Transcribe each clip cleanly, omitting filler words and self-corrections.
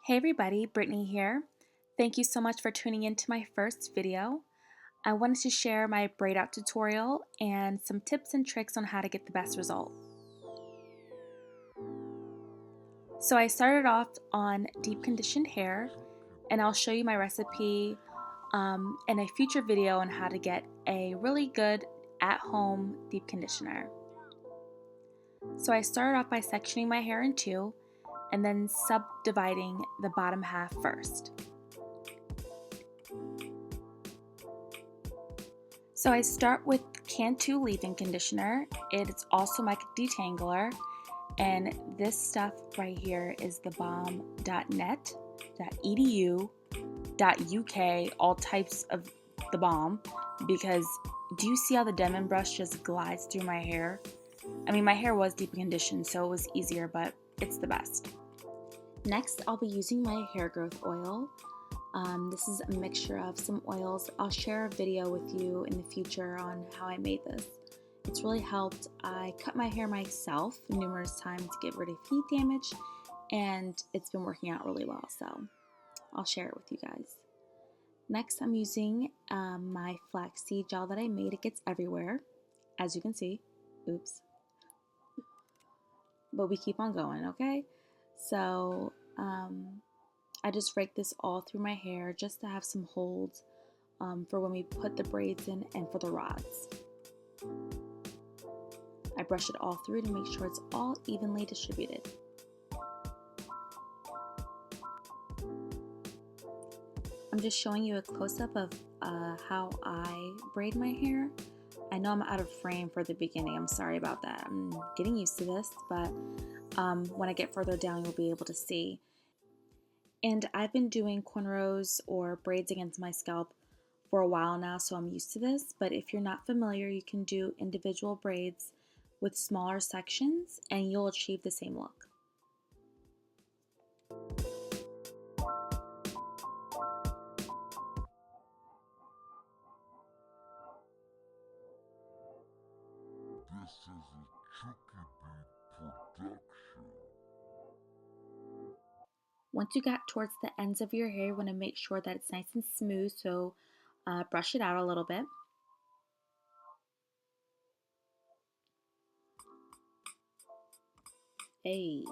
Hey everybody, Brittany here. Thank you so much for tuning in to my first video. I wanted to share my braid out tutorial and some tips and tricks on how to get the best result. So I started off on deep conditioned hair, and I'll show you my recipe in a future video on how to get a really good at-home deep conditioner. So I started off by sectioning my hair in two and then subdividing the bottom half first. So I start with Cantu leave-in conditioner. It's also my detangler, and this stuff right here is the balm.net, .edu, .uk, all types of the balm, because do you see how the Demon brush just glides through my hair? I mean, my hair was deep conditioned, so it was easier, but it's the best. Next, I'll be using my hair growth oil. This is a mixture of some oils. I'll share a video with you in the future on how I made this. It's really helped. I cut my hair myself numerous times to get rid of heat damage, and it's been working out really well, so I'll share it with you guys. Next, I'm using my Flaxseed Gel that I made. It gets everywhere, as you can see. Oops. But we keep on going, okay? So, I just rake this all through my hair just to have some holds for when we put the braids in and for the rods. I brush it all through to make sure it's all evenly distributed. I'm just showing you a close-up of how I braid my hair. I know I'm out of frame for the beginning. I'm sorry about that. I'm getting used to this, but when I get further down, you'll be able to see. And I've been doing cornrows or braids against my scalp for a while now, so I'm used to this. But if you're not familiar, you can do individual braids with smaller sections and you'll achieve the same look. This is a Chucky Beat production. Once you got towards the ends of your hair, you want to make sure that it's nice and smooth, so brush it out a little bit. Hey.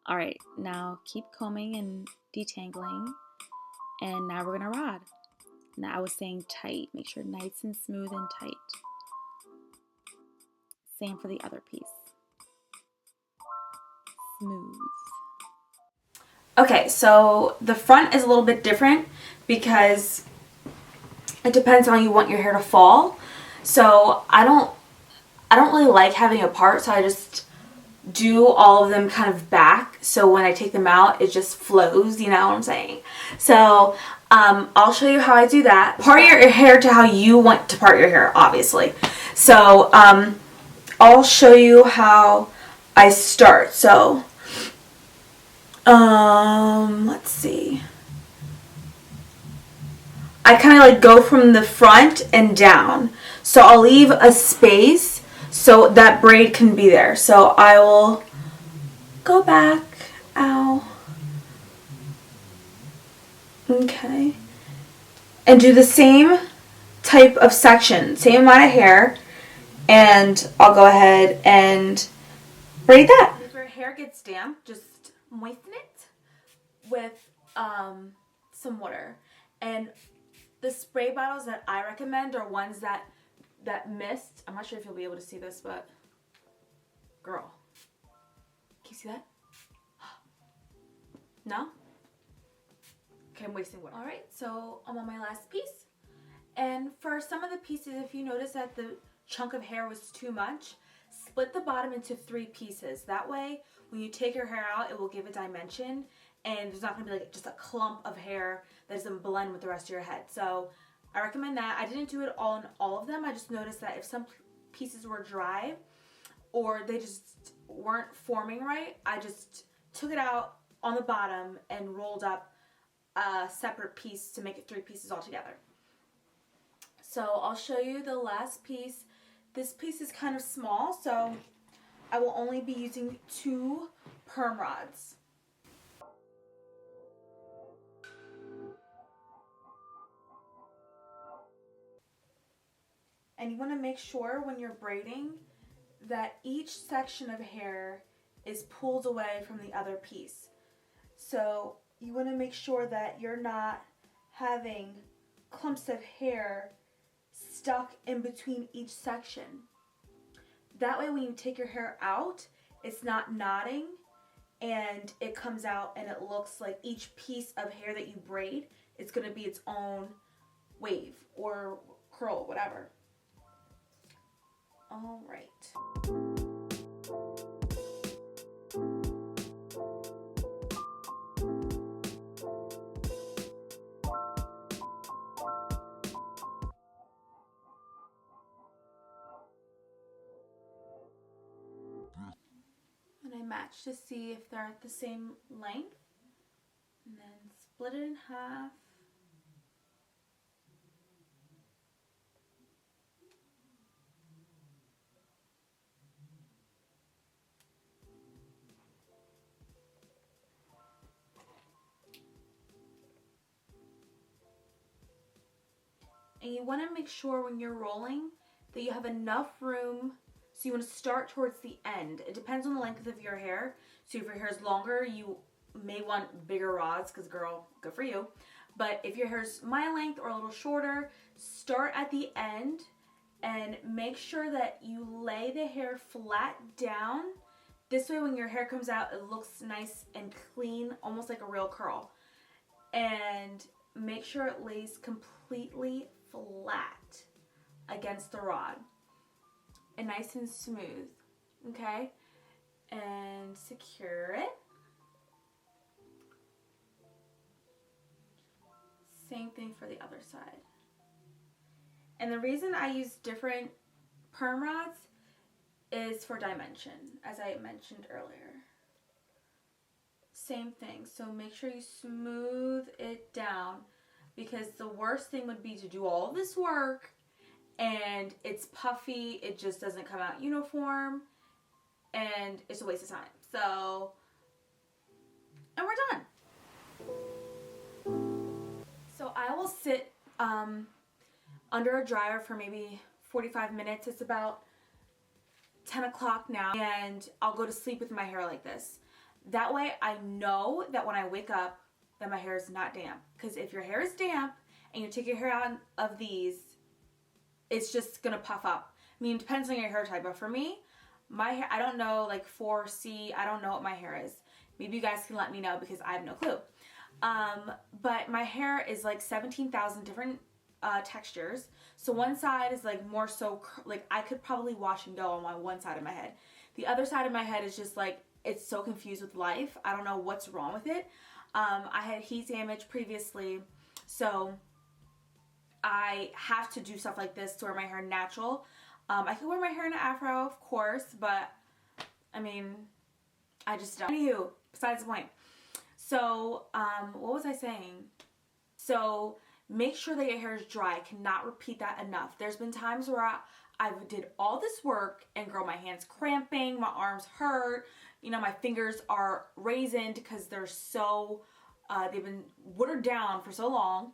Alright, now keep combing and detangling, and now we're going to rod. Now I was saying tight, make sure nice and smooth and tight. Same for the other piece. Smooth. Okay, so the front is a little bit different because it depends on how you want your hair to fall. So I don't really like having a part, so I just do all of them kind of back, so when I take them out it just flows, you know what I'm saying? So I'll show you how I do that. Part your hair to how you want to part your hair, obviously. So I'll show you how I start. So let's see, I kind of like go from the front and down, so I'll leave a space so that braid can be there. So I will go back, ow, okay, and do the same type of section, same amount of hair, and I'll go ahead and braid that. If your hair gets damp, just moisten it with some water. And the spray bottles that I recommend are ones that mist. I'm not sure if you'll be able to see this, but girl, can you see that? No? Okay, I'm wasting water. Alright, so I'm on my last piece. And for some of the pieces, if you notice that the chunk of hair was too much, split the bottom into 3 pieces. That way, when you take your hair out, it will give a dimension, and there's not going to be like just a clump of hair that doesn't blend with the rest of your head. So I recommend that. I didn't do it all in all of them. I just noticed that if some pieces were dry or they just weren't forming right, I just took it out on the bottom and rolled up a separate piece to make it 3 pieces all together. So I'll show you the last piece. This piece is kind of small, so I will only be using 2 perm rods. And you want to make sure when you're braiding that each section of hair is pulled away from the other piece. So you want to make sure that you're not having clumps of hair stuck in between each section. That way when you take your hair out, it's not knotting and it comes out and it looks like each piece of hair that you braid, it's going to be its own wave or curl, whatever. All right. And I match to see if they're at the same length, and then split it in half. And you want to make sure when you're rolling that you have enough room. So you want to start towards the end. It depends on the length of your hair. So if your hair is longer, you may want bigger rods because, girl, good for you. But if your hair is my length or a little shorter, start at the end and make sure that you lay the hair flat down. This way when your hair comes out, it looks nice and clean, almost like a real curl. And make sure it lays completely flat against the rod and nice and smooth, okay? And secure it. Same thing for the other side. And the reason I use different perm rods is for dimension, as I mentioned earlier. Same thing, so make sure you smooth it down, because the worst thing would be to do all this work and it's puffy, it just doesn't come out uniform, and it's a waste of time. So, and we're done. So I will sit under a dryer for maybe 45 minutes. It's about 10 o'clock now, and I'll go to sleep with my hair like this. That way I know that when I wake up that my hair is not damp. Because if your hair is damp and you take your hair out of these, it's just going to puff up. I mean, it depends on your hair type, but for me, my hair, I don't know, like 4C, I don't know what my hair is. Maybe you guys can let me know because I have no clue. But my hair is like 17,000 different textures. So one side is like more so, like I could probably wash and go on my one side of my head. The other side of my head is just like, it's so confused with life. I don't know what's wrong with it. I had heat damage previously, so I have to do stuff like this to wear my hair natural. I could wear my hair in an afro, of course, but I mean, I just don't. Anywho, besides the point. So, what was I saying? So, make sure that your hair is dry. I cannot repeat that enough. There's been times where I did all this work and girl, my hands cramping, my arms hurt, you know, my fingers are raisined because they're so, they've been watered down for so long.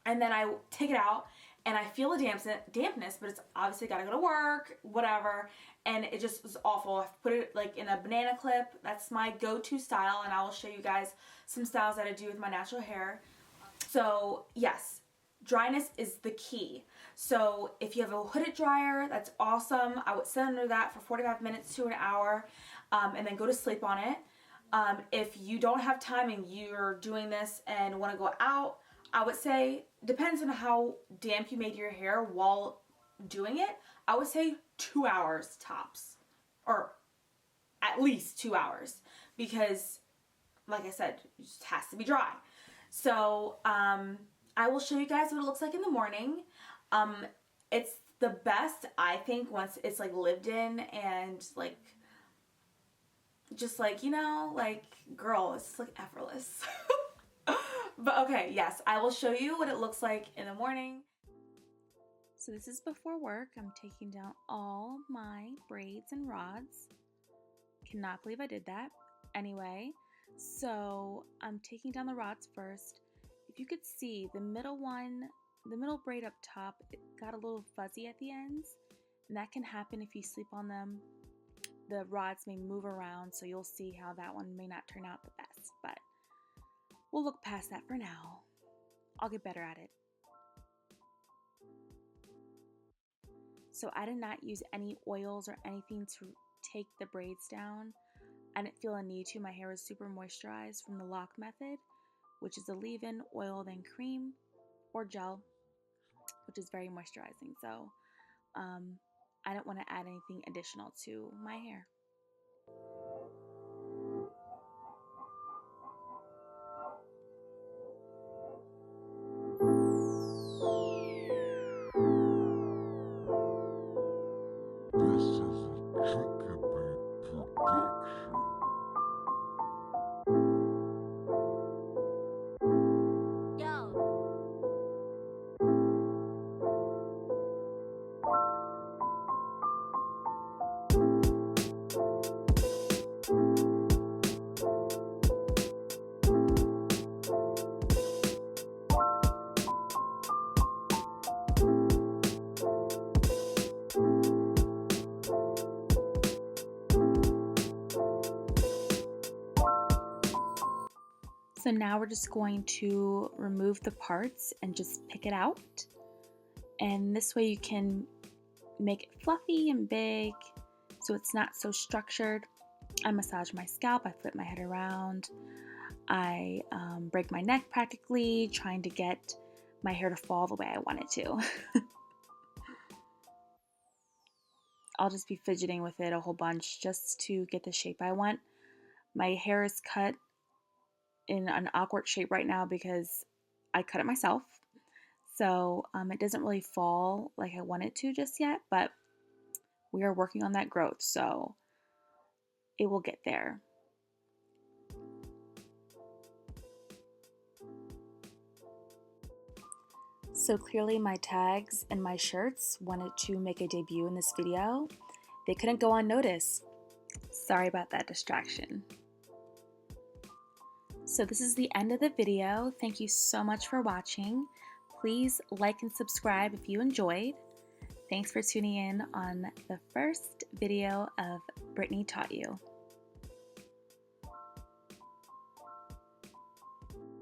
And then I take it out and I feel a dampness, but it's obviously got to go to work, whatever. And it just was awful. I put it like in a banana clip. That's my go-to style, and I will show you guys some styles that I do with my natural hair. So yes, dryness is the key. So if you have a hooded dryer, that's awesome. I would sit under that for 45 minutes to an hour, and then go to sleep on it. If you don't have time and you're doing this and want to go out, I would say, depends on how damp you made your hair while doing it, I would say 2 hours tops, or at least 2 hours, because like I said, it just has to be dry. So I will show you guys what it looks like in the morning. It's the best, I think, once it's like lived in and like, just like, you know, like, girl, it's like effortless. But okay, yes, I will show you what it looks like in the morning. So this is before work. I'm taking down all my braids and rods. Cannot believe I did that. Anyway, so I'm taking down the rods first. If you could see, the middle one the middle braid up top, it got a little fuzzy at the ends, and that can happen if you sleep on them. The rods may move around, so you'll see how that one may not turn out the best, but we'll look past that for now. I'll get better at it. So I did not use any oils or anything to take the braids down. I didn't feel a need to. My hair was super moisturized from the lock method, which is a leave-in, oil, then cream, or gel, which is very moisturizing. So I didn't want to add anything additional to my hair. This is a Chucky Bee production. So now we're just going to remove the parts and just pick it out. And this way you can make it fluffy and big so it's not so structured. I massage my scalp, I flip my head around, I break my neck practically, trying to get my hair to fall the way I want it to. I'll just be fidgeting with it a whole bunch just to get the shape I want. My hair is cut in an awkward shape right now because I cut it myself. So it doesn't really fall like I want it to just yet, but we are working on that growth, so it will get there. So clearly my tags and my shirts wanted to make a debut in this video. They couldn't go unnoticed. Sorry about that distraction. So this is the end of the video. Thank you so much for watching. Please like and subscribe if you enjoyed. Thanks for tuning in on the first video of Brittany Taught You.